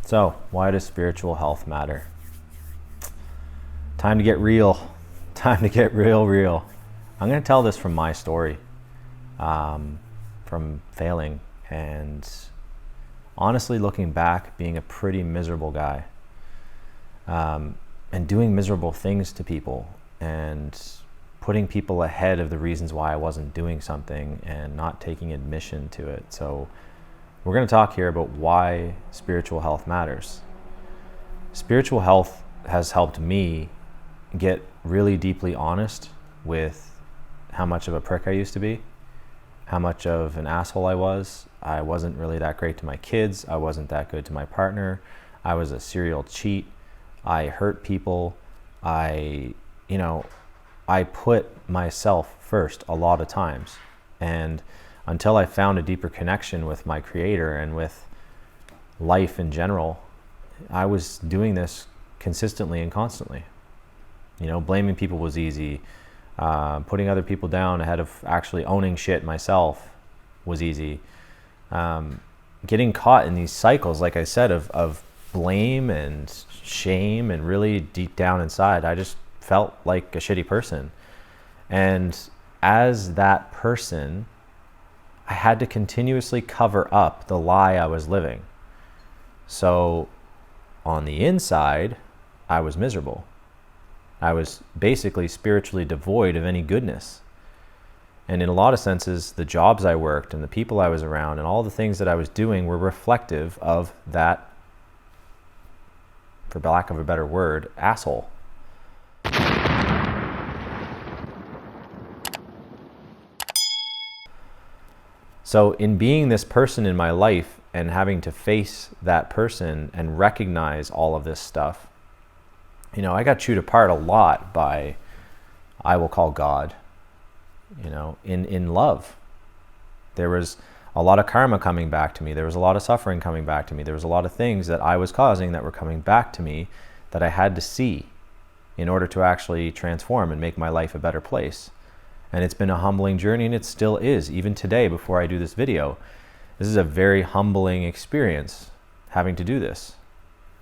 So, why does spiritual health matter? Time to get real. Time to get real. I'm going to tell this from my story, from failing and honestly looking back, being a pretty miserable guy, and doing miserable things to people and putting people ahead of the reasons why I wasn't doing something and not taking admission to it. So we're going to talk here about why spiritual health matters. Spiritual health has helped me get really deeply honest with how much of a prick I used to be, how much of an asshole I was. I wasn't really that great to my kids. I wasn't that good to my partner. I was a serial cheat. I hurt people. I put myself first a lot of times. And until I found a deeper connection with my creator and with life in general, I was doing this consistently and constantly. Blaming people was easy. Putting other people down ahead of actually owning shit myself was easy. Getting caught in these cycles, like I said, of blame and shame, and really deep down inside, I just felt like a shitty person. And as that person, I had to continuously cover up the lie I was living. So on the inside, I was miserable. I was basically spiritually devoid of any goodness. And in a lot of senses, the jobs I worked and the people I was around and all the things that I was doing were reflective of that, for lack of a better word, asshole. So in being this person in my life and having to face that person and recognize all of this stuff, I got chewed apart a lot by, I will call God, in love. There was a lot of karma coming back to me. There was a lot of suffering coming back to me. There was a lot of things that I was causing that were coming back to me that I had to see in order to actually transform and make my life a better place. And it's been a humbling journey, and it still is. Even today, before I do this video, this is a very humbling experience having to do this.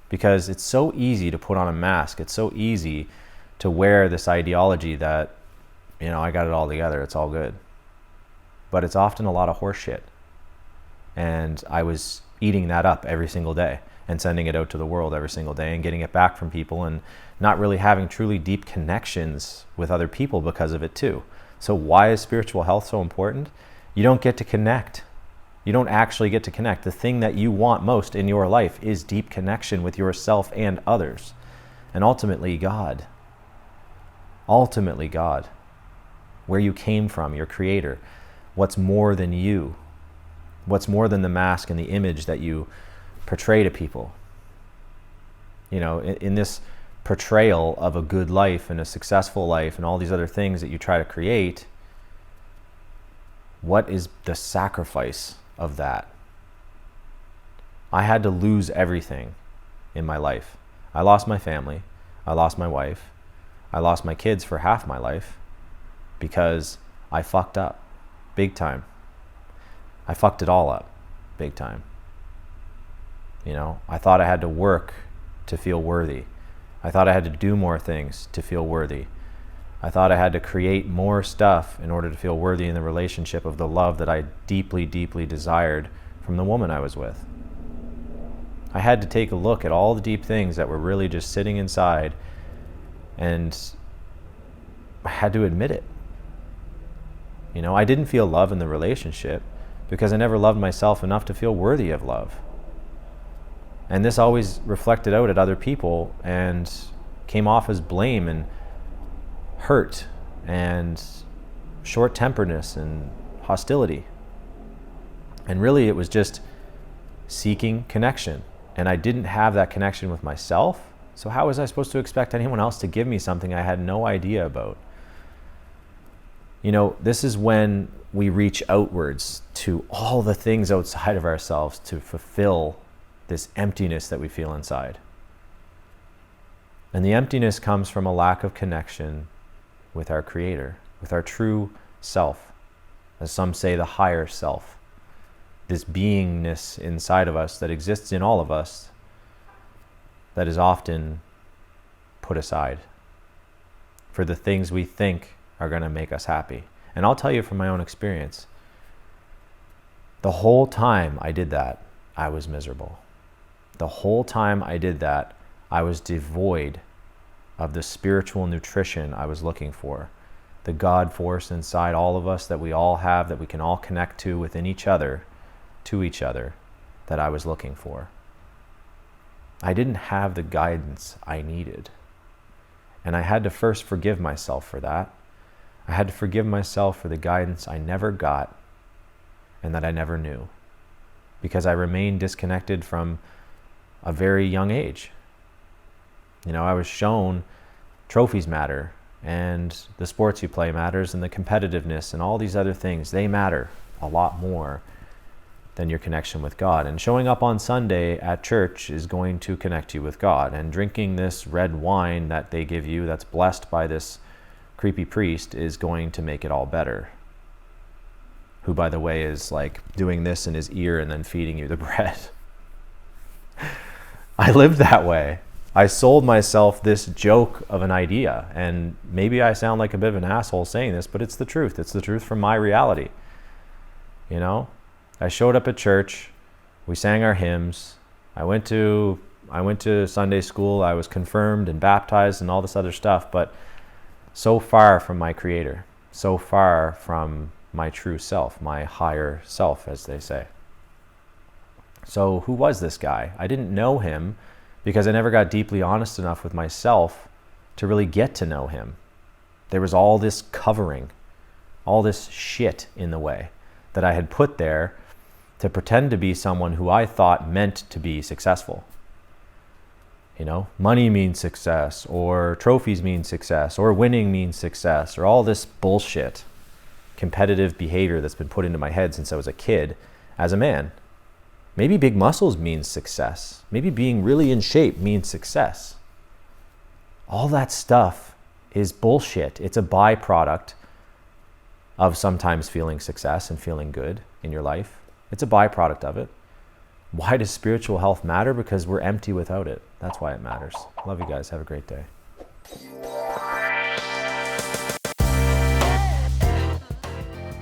Because it's so easy to put on a mask. It's so easy to wear this ideology that, I got it all together, it's all good. But it's often a lot of horse shit. And I was eating that up every single day and sending it out to the world every single day and getting it back from people and not really having truly deep connections with other people because of it too. So why is spiritual health so important? You don't get to connect. You don't actually get to connect. The thing that you want most in your life is deep connection with yourself and others. And ultimately, God. Ultimately, God. Where you came from, your creator. What's more than you? What's more than the mask and the image that you portray to people? In this portrayal of a good life and a successful life and all these other things that you try to create, what is the sacrifice of that? I had to lose everything in my life. I lost my family. I lost my wife. I lost my kids for half my life because I fucked up big time. I fucked it all up big time. I thought I had to work to feel worthy. I thought I had to do more things to feel worthy. I thought I had to create more stuff in order to feel worthy in the relationship of the love that I deeply, deeply desired from the woman I was with. I had to take a look at all the deep things that were really just sitting inside, and I had to admit it. I didn't feel love in the relationship because I never loved myself enough to feel worthy of love. And this always reflected out at other people and came off as blame and hurt and short-temperedness and hostility. And really it was just seeking connection. And I didn't have that connection with myself. So how was I supposed to expect anyone else to give me something I had no idea about? This is when we reach outwards to all the things outside of ourselves to fulfill this emptiness that we feel inside. And the emptiness comes from a lack of connection with our Creator, with our true self, as some say, the higher self, this beingness inside of us that exists in all of us that is often put aside for the things we think are going to make us happy. And I'll tell you from my own experience, the whole time I did that, I was miserable. The whole time I did that, I was devoid of the spiritual nutrition I was looking for. The God force inside all of us that we all have, that we can all connect to within each other, to each other, that I was looking for. I didn't have the guidance I needed. And I had to first forgive myself for that. I had to forgive myself for the guidance I never got and that I never knew, because I remained disconnected from a very young age. You know, I was shown trophies matter, and the sports you play matters, and the competitiveness and all these other things, they matter a lot more than your connection with God. And showing up on Sunday at church is going to connect you with God. And drinking this red wine that they give you that's blessed by this creepy priest is going to make it all better. Who, by the way, is like doing this in his ear and then feeding you the bread. I lived that way. I sold myself this joke of an idea. And maybe I sound like a bit of an asshole saying this, but it's the truth. It's the truth from my reality. You know? I showed up at church. We sang our hymns. I went to Sunday school. I was confirmed and baptized and all this other stuff, but so far from my Creator, so far from my true self, my higher self, as they say. So who was this guy? I didn't know him because I never got deeply honest enough with myself to really get to know him. There was all this covering, all this shit in the way that I had put there to pretend to be someone who I thought meant to be successful. You know, money means success, or trophies mean success, or winning means success, or all this bullshit, competitive behavior that's been put into my head since I was a kid as a man. Maybe big muscles means success. Maybe being really in shape means success. All that stuff is bullshit. It's a byproduct of sometimes feeling success and feeling good in your life. It's a byproduct of it. Why does spiritual health matter? Because we're empty without it. That's why it matters. Love you guys. Have a great day.